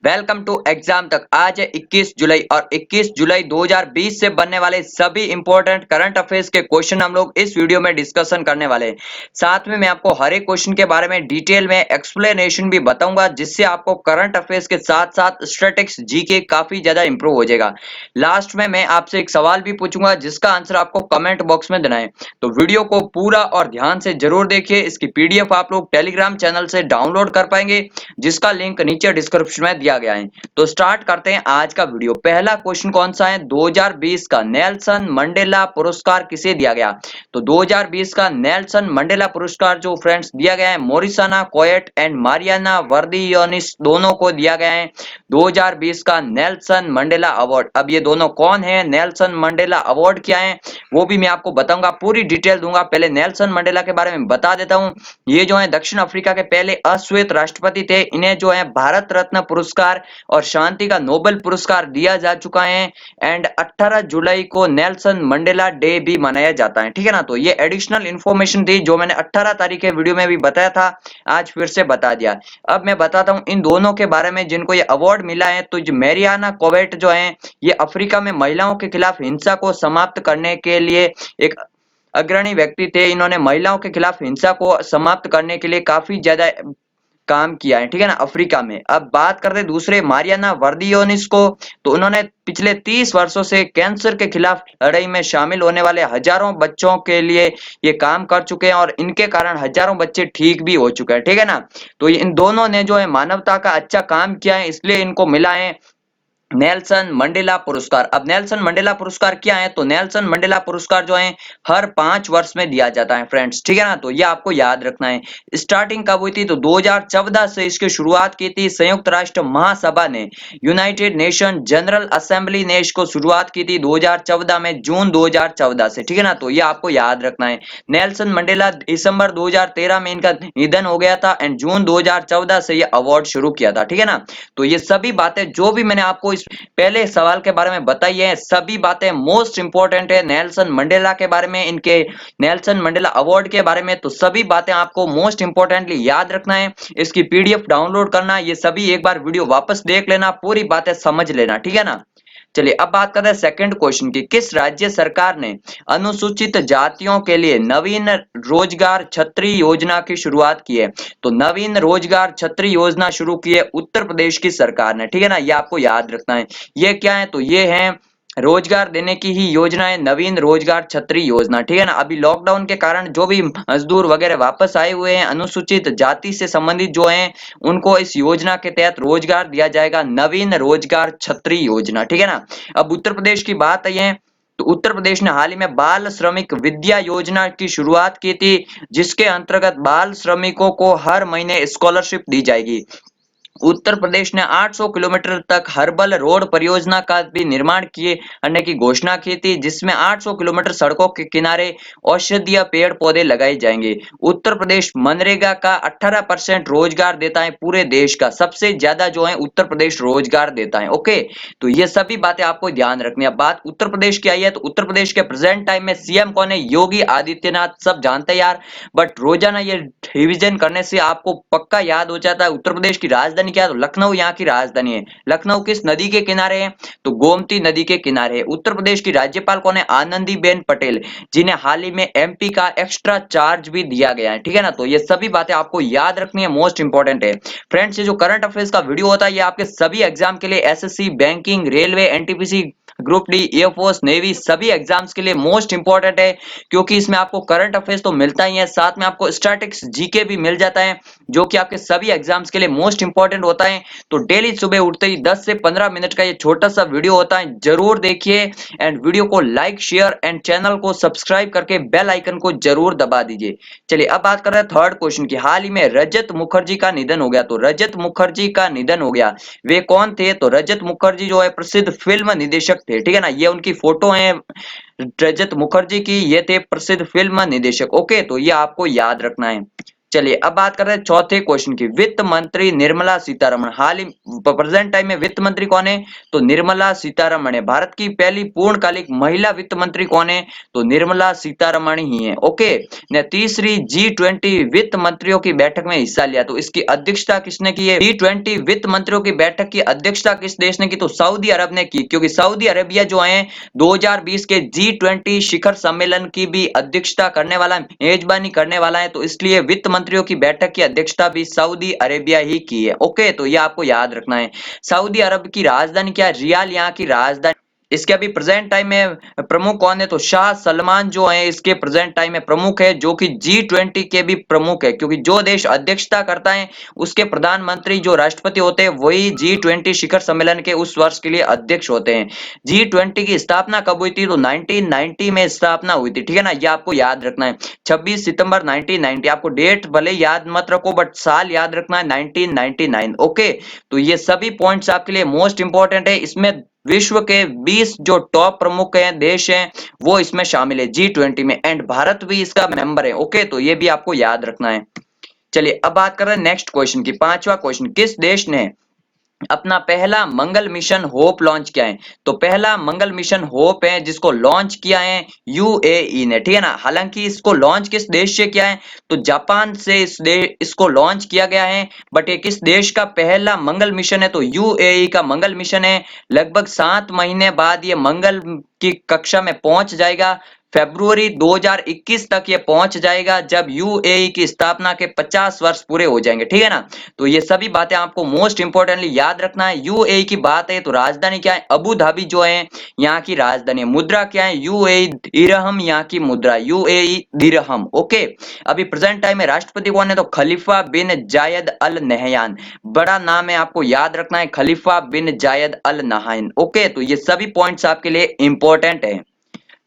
Welcome to exam तक। आज है 21 जुलाई और 21 जुलाई 2020 से बनने वाले सभी इंपॉर्टेंट करंट अफेयर्स के क्वेश्चन हम लोग इस वीडियो में डिस्कशन करने वाले हैं। साथ में मैं आपको हर एक क्वेश्चन के बारे में डिटेल में एक्सप्लेनेशन भी बताऊंगा, जिससे आपको करंट अफेयर्स के साथ साथ स्टैटिस्टिक्स जीके काफी ज्यादा इंप्रूव हो जाएगा। लास्ट में मैं आपसे एक सवाल भी पूछूंगा, जिसका आंसर आपको कमेंट बॉक्स में देना है। तो वीडियो को पूरा और ध्यान से जरूर देखिए। इसकी पीडीएफ आप लोग टेलीग्राम चैनल से डाउनलोड कर पाएंगे, जिसका लिंक नीचे डिस्क्रिप्शन में दिया गया है। तो स्टार्ट करते हैं आज का वीडियो। पहला क्वेश्चन कौन सा है? 2020 का नेल्सन मंडेला पुरस्कार किसे दिया गया? तो 2020 का नेल्सन मंडेला पुरस्कार जो फ्रेंड्स दिया गया है, मोरिसाना कोएट एंड मारियाना वर्दियोनिस दोनों को दिया गया है 2020 का नेल्सन मंडेला अवार्ड। अब ये दोनों कौन है? नेल्सन मंडेला अवार्ड क्या है वो भी मैं आपको बताऊंगा, पूरी डिटेल दूंगा। पहले नेल्सन मंडेला के बारे में बता देता हूं। ये जो है दक्षिण अफ्रीका के पहले अश्वेत राष्ट्रपति थे। इन्हें जो है भारत रत्न पुरस्कार और शांति का नोबेल पुरस्कार दिया जा चुका है। एंड 18 जुलाई को नेल्सन मंडेला डे भी मनाया जाता है, ठीक है ना। तो ये एडिशनल इंफॉर्मेशन थी जो मैंने 18 तारीख के वीडियो में भी बताया था, आज फिर से बता दिया। अब मैं बताता हूँ इन दोनों के बारे में जिनको ये अवार्ड मिला है। तो जो मैरियाना कोवेट जो है, ये अफ्रीका में महिलाओं के खिलाफ हिंसा को समाप्त करने के लिए एक अग्रणी व्यक्ति थे। इन्होंने महिलाओं के खिलाफ हिंसा को समाप्त करने के लिए काफी ज्यादा काम किया है, ठीक है ना, अफ्रीका में। अब बात करते हैं दूसरे मारियाना वर्दियोनिस को। तो उन्होंने पिछले 30 वर्षों से कैंसर के खिलाफ लड़ाई में शामिल होने वाले हजारों बच्चों के लिए ये काम कर चुके हैं, और इनके कारण हजारों बच्चे ठीक भी हो चुके हैं, ठीक है ना। तो इन दोनों ने जो है मानवता का अच्छा काम किया है, इसलिए इनको मिला है नेल्सन मंडेला पुरस्कार। अब नेल्सन मंडेला पुरस्कार क्या है? तो नेल्सन मंडेला पुरस्कार जो है हर 5 वर्ष में दिया जाता है फ्रेंड्स, ठीक है ना। तो ये आपको याद रखना है। स्टार्टिंग कब हुई थी? तो 2014 से इसकी शुरुआत की थी। संयुक्त राष्ट्र महासभा ने, यूनाइटेड नेशन जनरल असेंबली ने इसको शुरुआत की थी 2014 में, जून 2014 से, ठीक है ना। तो ये आपको याद रखना है। नेल्सन मंडेला दिसंबर 2013 में इनका निधन हो गया था एंड जून 2014 से ये अवार्ड शुरू किया था, ठीक है ना। तो ये सभी बातें जो भी मैंने आपको पहले सवाल के बारे में बताई है, सभी बातें मोस्ट इंपॉर्टेंट है नेल्सन मंडेला के बारे में, इनके नेल्सन मंडेला अवार्ड के बारे में। तो सभी बातें आपको मोस्ट इंपॉर्टेंटली याद रखना है, इसकी पीडीएफ डाउनलोड करना, ये सभी एक बार वीडियो वापस देख लेना, पूरी बातें समझ लेना, ठीक है ना। चलिए अब बात करते हैं सेकंड क्वेश्चन की। किस राज्य सरकार ने अनुसूचित जातियों के लिए नवीन रोजगार छतरी योजना की शुरुआत की है? तो नवीन रोजगार छतरी योजना शुरू की है उत्तर प्रदेश की सरकार ने, ठीक है ना। ये आपको याद रखना है। ये क्या है? तो ये है रोजगार देने की ही योजना है, नवीन रोजगार छतरी योजना, ठीक है ना। अभी लॉकडाउन के कारण जो भी मजदूर वगैरह वापस आए हुए हैं अनुसूचित जाति से संबंधित जो हैं, उनको इस योजना के तहत रोजगार दिया जाएगा, नवीन रोजगार छतरी योजना, ठीक है ना। अब उत्तर प्रदेश की बात आई है, तो उत्तर प्रदेश ने हाल ही में बाल श्रमिक विद्या योजना की शुरुआत की थी, जिसके अंतर्गत बाल श्रमिकों को हर महीने स्कॉलरशिप दी जाएगी। उत्तर प्रदेश ने 800 किलोमीटर तक हर्बल रोड परियोजना का भी निर्माण किए करने की घोषणा की थी, जिसमें 800 किलोमीटर सड़कों के किनारे औषधीय पेड़ पौधे लगाए जाएंगे। उत्तर प्रदेश मनरेगा का 18% रोजगार देता है पूरे देश का, सबसे ज्यादा जो है उत्तर प्रदेश रोजगार देता है। ओके, तो ये सभी बातें आपको ध्यान रखनी है। बात उत्तर प्रदेश की आई है, तो उत्तर प्रदेश के प्रेजेंट टाइम में सीएम कौन है? योगी आदित्यनाथ। सब जानते हैं यार, बट रोजाना ये रिवीजन करने से आपको पक्का याद हो जाता है। उत्तर प्रदेश की राजधानी क्या है? तो लखनऊ यहाँ की राजधानी है। लखनऊ किस नदी के किनारे है? तो गोमती नदी के किनारे है। उत्तर प्रदेश की राज्यपाल कौन है? आनंदीबेन पटेल, जिन्हें हाल ही में एमपी का एक्स्ट्रा चार्ज भी दिया गया है, ठीक है ना। तो ये सभी बातें आपको याद रखनी है, मोस्ट इंपॉर्टेंट है फ्रेंड्स। ये जो करंट अफेयर्स का वीडियो होता है, ये आपके सभी एग्जाम के लिए, SSC, banking, railway, NTPC, group D, air force, navy, सभी एग्जाम्स के लिए मोस्ट इंपॉर्टेंट है, क्योंकि इसमें आपको करंट अफेयर्स तो मिलता ही है, साथ में आपको स्टैटिस्टिक्स जीके भी मिल जाता है, जो कि आपके सभी एग्जाम्स के लिए मोस्ट इंपॉर्टेंट होता है। तो डेली सुबह उठते ही 10 से 15 मिनट का ये छोटा सा वीडियो होता है, जरूर देखिए एंड वीडियो को लाइक, शेयर एंड चैनल को सब्सक्राइब करके बेल आइकन को जरूर दबा दीजिए। चलिए अब बात कर रहे हैं थर्ड क्वेश्चन की। हाल ही में रजत मुखर्जी का निधन हो गया। तो रजत मुखर्जी का निधन हो गया, वे कौन थे? तो रजत मुखर्जी जो है प्रसिद्ध फिल्म निदेशक थे, ठीक है ना। ये उनकी फोटो है रजत मुखर्जी की, ये थे प्रसिद्ध फिल्म निदेशक। ओके, तो ये आपको याद रखना है। चलिए अब बात कर रहे हैं चौथे क्वेश्चन की। वित्त मंत्री निर्मला सीतारमण, हाल ही प्रेजेंट टाइम में वित्त मंत्री कौन है? तो निर्मला सीतारमण है। भारत की पहली पूर्णकालिक महिला वित्त मंत्री कौन है? तो निर्मला सीतारमण ही है। ओके, ने तीसरी G20 वित्त मंत्रियों की बैठक में हिस्सा लिया, तो इसकी अध्यक्षता किसने की है? G20 वित्त मंत्रियों की बैठक की अध्यक्षता किस देश ने की? तो सऊदी अरब ने की, क्योंकि सऊदी अरेबिया जो है 2020 के G20 शिखर सम्मेलन की भी अध्यक्षता करने वाला, मेजबानी करने वाला है, तो इसलिए वित्त मंत्रियों की बैठक की अध्यक्षता भी सऊदी अरेबिया ही की है। ओके, तो ये आपको याद रखना है। सऊदी अरब की राजधानी क्या है? रियाद यहाँ की राजधानी। इसके अभी प्रेजेंट टाइम में प्रमुख कौन है? तो शाह सलमान जो है इसके प्रेजेंट टाइम में प्रमुख है, जो कि G20 के भी प्रमुख है, क्योंकि जो देश अध्यक्षता करता है उसके प्रधानमंत्री जो राष्ट्रपति होते हैं वही G20 शिखर सम्मेलन के उस वर्ष के लिए अध्यक्ष होते हैं। G20 की स्थापना कब हुई थी? तो 1990 में स्थापना हुई थी, ठीक है ना, ये आपको याद रखना है। 26 सितंबर 1990, आपको डेट भले याद मत रखो बट साल याद रखना है 1999। ओके, तो ये सभी पॉइंट्स आपके लिए मोस्ट इंपॉर्टेंट है। इसमें विश्व के 20 जो टॉप प्रमुख हैं देश हैं वो इसमें शामिल है G20 में, एंड भारत भी इसका मेंबर है। ओके, तो ये भी आपको याद रखना है। चलिए अब बात कर रहे हैं नेक्स्ट क्वेश्चन की। पांचवा क्वेश्चन, किस देश ने अपना पहला मंगल मिशन होप लॉन्च किया है? तो पहला मंगल मिशन होप है जिसको लॉन्च किया है यूएई ने, ठीक है ना। हालांकि इसको लॉन्च किस देश से किया है? तो जापान से इसको लॉन्च किया गया है, बट ये किस देश का पहला मंगल मिशन है? तो यूएई का मंगल मिशन है। लगभग 7 महीने बाद ये मंगल की कक्षा में पहुंच जाएगा। फरवरी 2021 तक ये पहुंच जाएगा, जब यूएई की स्थापना के 50 वर्ष पूरे हो जाएंगे, ठीक है ना। तो ये सभी बातें आपको मोस्ट इंपोर्टेंटली याद रखना है। यूएई की बात है तो राजधानी क्या है? अबू धाबी जो है यहाँ की राजधानी है। मुद्रा क्या है? यूएई दिरहम यहाँ की मुद्रा, यूएई दिरहम। ओके, अभी प्रेजेंट टाइम में राष्ट्रपति कौन है? तो खलीफा बिन जायद अल नहयान, बड़ा नाम है, आपको याद रखना है, खलीफा बिन जायद अल नहयान। ओके, तो ये सभी पॉइंट्स आपके लिए इंपॉर्टेंट है।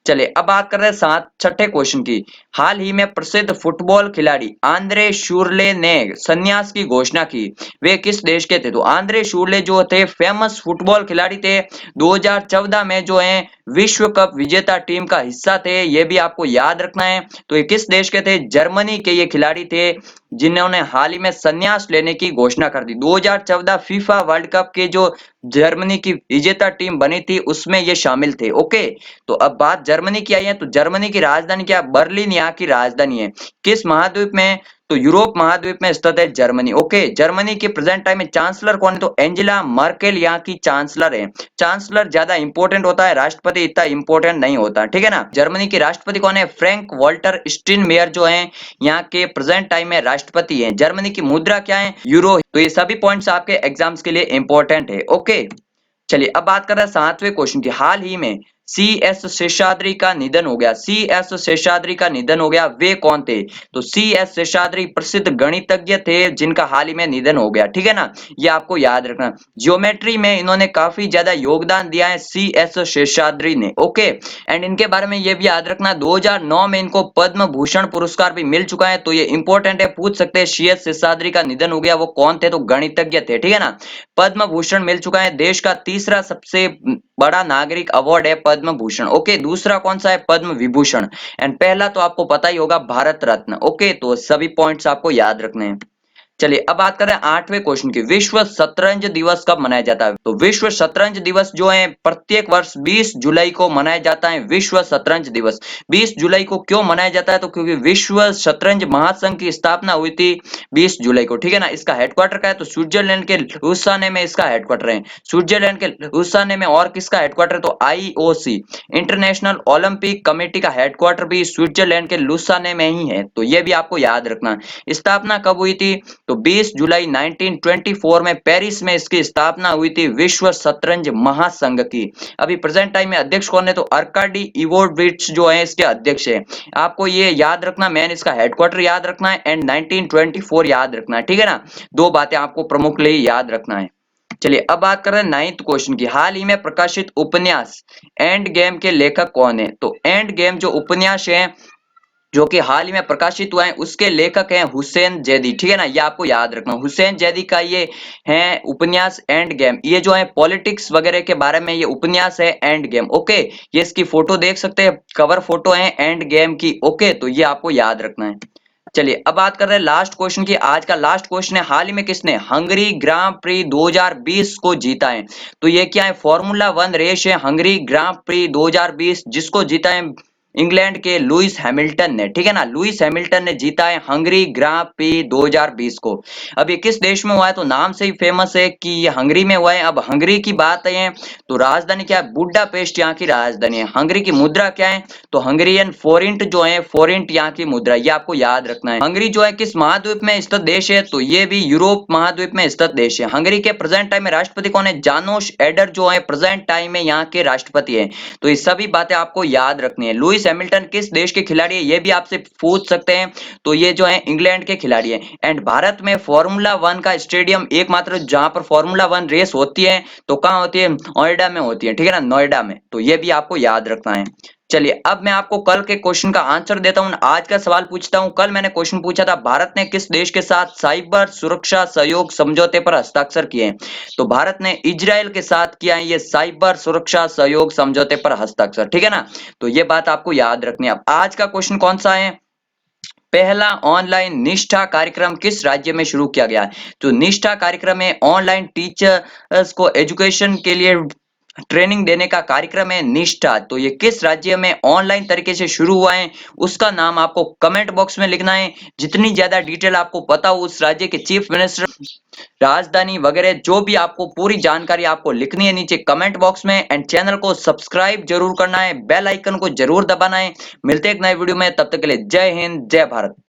चलिए अब बात कर रहे हैं छठे क्वेश्चन की। हाल ही में प्रसिद्ध फुटबॉल खिलाड़ी आंद्रे शुरले ने संन्यास की घोषणा की, वे किस देश के थे? तो आंद्रे शुरले जो थे फेमस फुटबॉल खिलाड़ी थे, 2014 में जो है विश्व कप विजेता टीम का हिस्सा थे, ये भी आपको याद रखना है। तो ये किस देश के थे? जर्मनी के ये खिलाड़ी थे, जिन्होंने हाल ही में संन्यास लेने की घोषणा कर दी। 2014 फीफा वर्ल्ड कप के जो जर्मनी की विजेता टीम बनी थी उसमें ये शामिल थे। ओके, तो अब बात जर्मनी की आई है, तो जर्मनी की राजधानी क्या? बर्लिन यहाँ की राजधानी है। किस महाद्वीप में? तो यूरोप महाद्वीप में स्थित है जर्मनी। ओके, जर्मनी के प्रेजेंट टाइम में चांसलर कौन है? तो एंजेला मर्केल यहाँ की चांसलर है। चांसलर ज्यादा इंपॉर्टेंट होता है, राष्ट्रपति इतना इंपॉर्टेंट नहीं होता, ठीक है ना। जर्मनी के राष्ट्रपति कौन है? फ्रैंक वॉल्टर स्टीनमेयर जो है यहाँ के प्रेजेंट टाइम में राष्ट्रपति है। जर्मनी की मुद्रा क्या है? यूरो। तो ये सभी पॉइंट्स आपके एग्जाम्स के लिए इंपॉर्टेंट है। ओके, चलिए अब बात कर रहे हैं सातवें क्वेश्चन की। हाल ही में CS शेषाद्री का निधन हो गया। CS शेषाद्री का निधन हो गया, वे कौन थे? तो CS शेषाद्री प्रसिद्ध गणितज्ञ थे जिनका हाल ही में निधन हो गया, ठीक है ना, ये आपको याद रखना। ज्योमेट्री में इन्होंने काफी ज्यादा योगदान दिया है CS शेषाद्री ने। ओके, एंड इनके बारे में ये भी याद रखना 2009 में इनको पद्म भूषण पुरस्कार भी मिल चुका है, तो ये इंपॉर्टेंट है, पूछ सकते हैं CS शेषाद्री का निधन हो गया, वो कौन थे? तो गणितज्ञ थे, ठीक है ना। पद्म भूषण मिल चुका है, देश का तीसरा सबसे बड़ा नागरिक अवार्ड है पद्म भूषण। ओके, दूसरा कौन सा है? पद्म विभूषण, एंड पहला तो आपको पता ही होगा भारत रत्न। ओके, तो सभी पॉइंट्स आपको याद रखने हैं। चलिए अब बात करें आठवें क्वेश्चन की। विश्व शतरंज दिवस कब मनाया जाता है? तो विश्व शतरंज दिवस जो है प्रत्येक वर्ष 20 जुलाई को मनाया जाता है। विश्व शतरंज दिवस 20 जुलाई को क्यों मनाया जाता है? तो क्योंकि विश्व शतरंज महासंघ की स्थापना हुई थी 20 जुलाई को, ठीक है ना। इसका हेडक्वार्टर क्या है? तो स्विट्जरलैंड के लुसाने में इसका हेडक्वार्टर है। स्विट्जरलैंड के लुसाने में और किसका हेडक्वार्टर? तो IOC इंटरनेशनल ओलंपिक कमेटी का हेडक्वार्टर भी स्विट्जरलैंड के लुसाने में ही है, तो ये भी आपको याद रखना। स्थापना कब हुई थी? तो 20 जुलाई 1924 में पेरिस में इसकी स्थापना हुई थी विश्व शतरंज महासंघ की। अभी प्रेजेंट टाइम में अध्यक्ष कौन है? तो अर्काडी इवोविच जो है इसके अध्यक्ष है। आपको ये याद रखना, मैन इसका हेडक्वार्टर याद रखना है एंड 1924 याद रखना है, ठीक है ना। दो बातें आपको प्रमुख लिए याद रखना है। चलिए अब बात कर रहे हैं नाइन्थ क्वेश्चन की। हाल ही में प्रकाशित उपन्यास एंड गेम के लेखक कौन है? तो एंड गेम जो उपन्यास है जो कि हाल ही में प्रकाशित हुआ है उसके लेखक हैं हुसैन जैदी, ठीक है ना, ये आपको याद रखना। हुसैन जैदी का ये है उपन्यास एंड गेम, ये जो है पॉलिटिक्स वगैरह के बारे में ये उपन्यास है एंड गेम। ओके, ये इसकी फोटो देख सकते हैं, कवर फोटो है एंड गेम की। ओके, तो ये आपको याद रखना है। चलिए अब बात कर रहे हैं लास्ट क्वेश्चन की। आज का लास्ट क्वेश्चन है, हाल ही में किसने हंगरी ग्रां प्री 2020 को जीता है? तो ये क्या है, फॉर्मूला 1 रेस है हंगरी ग्रां प्री 2020, जिसको जीता है इंग्लैंड के लुइस हैमिल्टन ने, ठीक है ना। लुइस हैमिल्टन ने जीता है हंगरी ग्रां प्री 2020 को। अब ये किस देश में हुआ है? तो नाम से ही फेमस है कि ये हंगरी में हुआ है। अब हंगरी की बात है तो राजधानी क्या है? बुडापेस्ट यहाँ की राजधानी है। हंगरी की मुद्रा क्या है? तो हंगरियन फोरिंट जो है, फोरिंट यहाँ की मुद्रा, ये आपको याद रखना है। हंगरी जो है किस महाद्वीप में स्थित देश है? तो ये भी यूरोप महाद्वीप में स्थित देश है। हंगरी के प्रेजेंट टाइम में राष्ट्रपति कौन है? जानोश एडर जो है प्रेजेंट टाइम में यहाँ के राष्ट्रपति है। तो ये सभी बातें आपको याद रखनी है। लुइस हैमिल्टन किस देश के खिलाड़ी है? ये भी आपसे पूछ सकते हैं। तो ये जो है इंग्लैंड के खिलाड़ी है। एंड भारत में फॉर्मूला 1 का स्टेडियम एकमात्र जहां पर फॉर्मूला 1 रेस होती है, तो कहां होती है? नोएडा में होती है, ठीक है ना, नोएडा में। तो ये भी आपको याद रखना है। चलिए अब मैं आपको कल के क्वेश्चन का आंसर देता हूं। आज का सवाल पूछता हूं। कल मैंने क्वेश्चन पूछा था, भारत ने किस देश के साथ साइबर सुरक्षा सहयोग समझौते पर हस्ताक्षर किए हैं? तो भारत ने इजराइल के साथ किया है ये साइबर सुरक्षा सहयोग समझौते पर हस्ताक्षर, ठीक है ना। तो ये बात आपको याद रखनी है। अब आज का क्वेश्चन कौन सा है? पहला ऑनलाइन निष्ठा कार्यक्रम किस राज्य में शुरू किया गया है? तो निष्ठा कार्यक्रम है ऑनलाइन टीचर्स को एजुकेशन के लिए ट्रेनिंग देने का कार्यक्रम है निष्ठा। तो ये किस राज्य में ऑनलाइन तरीके से शुरू हुआ है, उसका नाम आपको कमेंट बॉक्स में लिखना है। जितनी ज्यादा डिटेल आपको पता हो उस राज्य के चीफ मिनिस्टर, राजधानी वगैरह जो भी आपको पूरी जानकारी आपको लिखनी है नीचे कमेंट बॉक्स में। एंड चैनल को सब्सक्राइब जरूर करना है, बेल आइकन को जरूर दबाना है। मिलते हैं एक नए वीडियो में, तब तक के लिए जय हिंद जय भारत।